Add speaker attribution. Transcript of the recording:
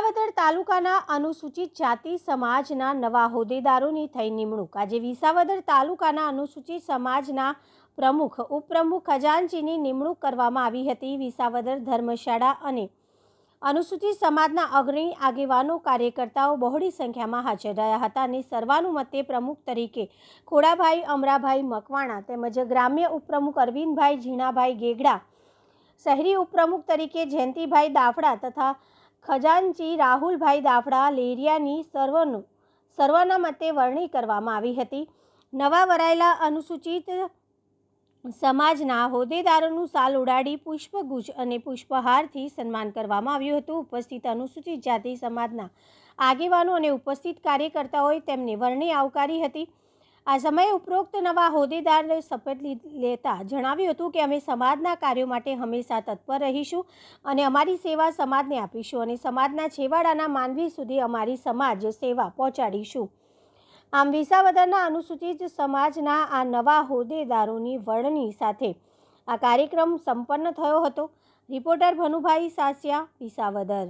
Speaker 1: વિસાવદર તાલુકાના અનુસૂચિત જાતિ સમાજના નવા હોદ્દેદારોની થઈ નિમણૂક। આજે વિસાવદર તાલુકાના અનુસૂચિત સમાજના પ્રમુખ ઉપપ્રમુખ ખજાનચીની નિમણૂક કરવામાં આવી હતી। વિસાવદર ધર્મશાળા અને અનુસૂચિત સમાજના અગ્રણી આગેવાનો કાર્યકર્તાઓ બહોળી સંખ્યામાં હાજર રહ્યા હતા અને સર્વાનુમતે પ્રમુખ તરીકે ખોડાભાઈ અમરાભાઈ મકવાણા તેમજ ગ્રામ્ય ઉપપ્રમુખ અરવિંદભાઈ ઝીણાભાઈ ગેગડા, શહેરી ઉપપ્રમુખ તરીકે જયંતિભાઈ દાફડા તથા ખજાનચી રાહુલભાઈ દાફડા લેરિયાની સર્વના મતે વરણી કરવામાં આવી હતી। નવા વરાયેલા અનુસૂચિત સમાજના હોદ્દેદારોનું સાલ ઉડાડી પુષ્પગુચ્છ અને પુષ્પહારથી સન્માન કરવામાં આવ્યું હતું। ઉપસ્થિત અનુસૂચિત જાતિ સમાજના આગેવાનો અને ઉપસ્થિત કાર્યકર્તાઓએ તેમને વરણી આવકારી હતી। આ સમયે ઉપરોક્ત નવા હોદ્દેદારે શપથ લેતા જણાવ્યું હતું કે અમે સમાજના કાર્યો માટે હંમેશા તત્પર રહીશું અને અમારી સેવા સમાજને આપીશું અને સમાજના છેવાડાના માનવી સુધી અમારી સમાજ સેવા પહોંચાડીશું। આમ વિસાવદરના અનુસૂચિત સમાજના આ નવા હોદ્દેદારોની વરણી સાથે આ કાર્યક્રમ સંપન્ન થયો હતો। રિપોર્ટર ભનુભાઈ સાસિયા, વિસાવદર।